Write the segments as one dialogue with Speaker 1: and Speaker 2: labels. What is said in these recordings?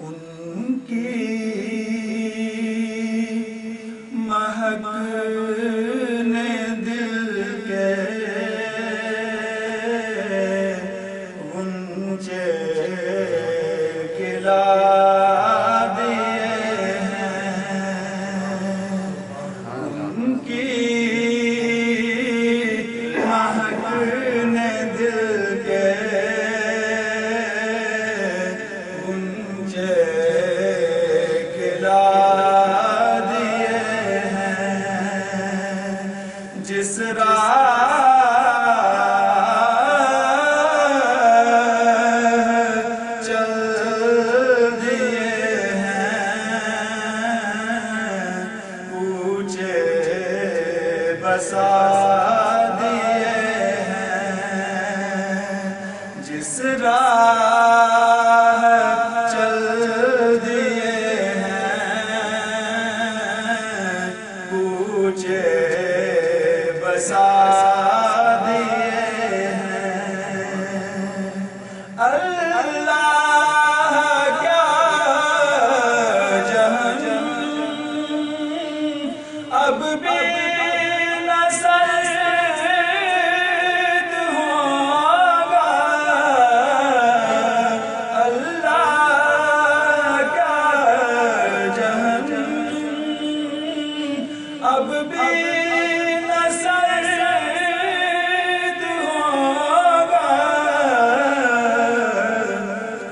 Speaker 1: ان کی مہک نے دل کے غنچے کھلا دیے ہیں، ان کی مہک نے دل کے غنچے کھلا دیے ہیں، جس بسا دیے ہیں، جس راہ چل دیے ہیں، کوچے بسا دیے ہیں۔ اللہ کیا جہنم اب بھی اب بھی نہ سرد ہوگا،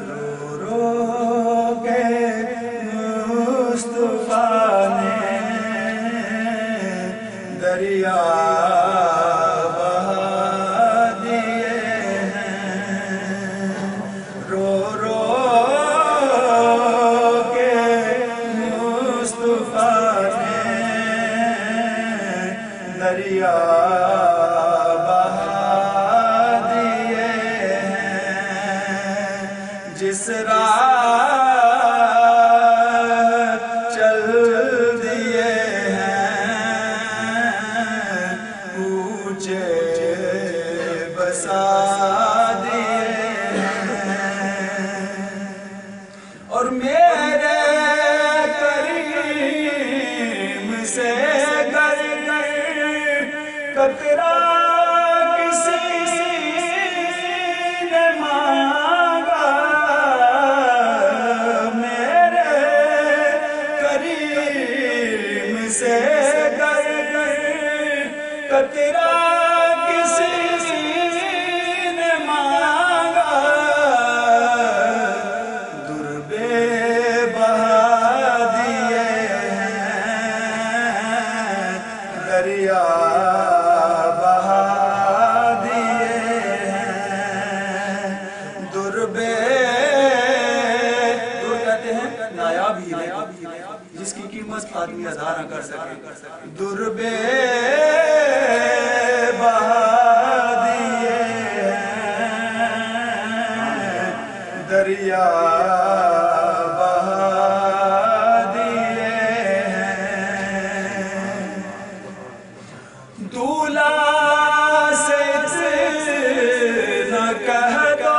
Speaker 1: رو رو کے مصطفیٰ نے دریا بہا دیے ہیں، رو رو کے مصطفیٰ دریا بہا دیے ہیں، جس راہ چل دیے ہیں، کوچے بسا دیے ہیں، اور میرے کریم سے قطرہ کسی نے مانگا، میرے کریم سے قطرہ کسی نے مانگا، در بے بہا دیے ہیں، دریا جس کی قیمت آدمی ادا نہ کر سکے، در بے بہا دیے ہیں، دریا بہا دیے ہیں، دولہا سے اتنا کہہ دو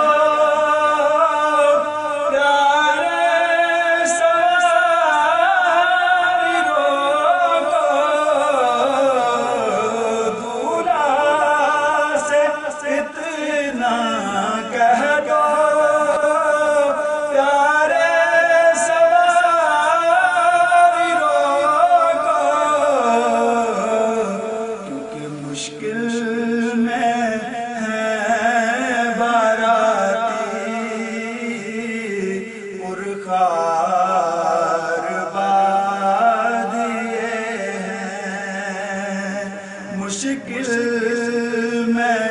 Speaker 1: مشکل میں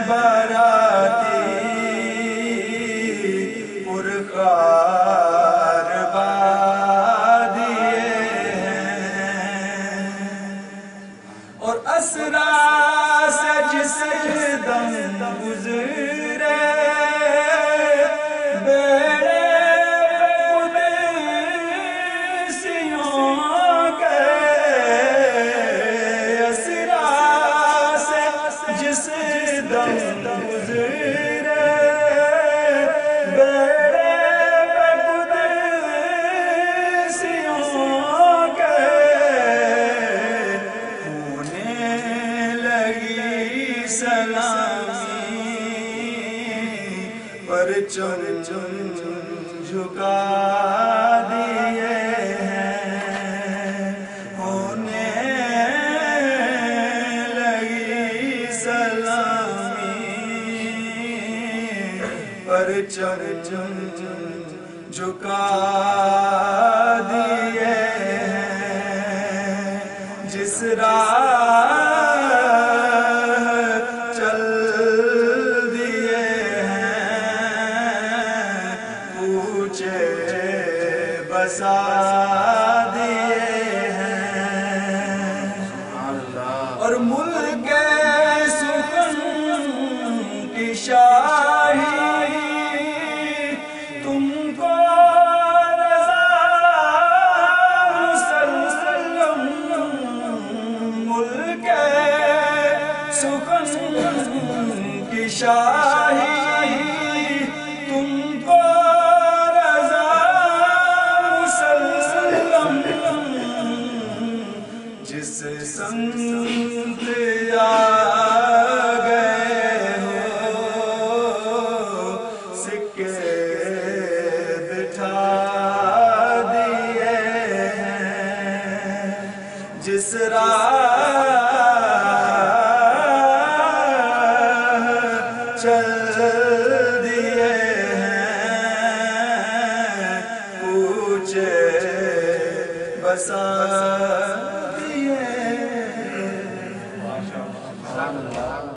Speaker 1: باراتی پرخار بادیے ہیں، اور اسرا سے جس دم گزرے دم گزرے بیڑے پرچم جھکا دیے ہیں، ہونے لگی سلامی، پرچم جھکا دیے ہیں، جس راہ چل دیے ہیں، پوچھے بسا دیے ہیں، اور ملک سخن کی شاہی تم کو رضا مسلم، ملک سخن کی شاہی تم کو رضا مسلم، جس سمت آ گئے ہو سکے بٹھا دیے ہیں، جس راہ چل دیے ہیں، پوچھے بسا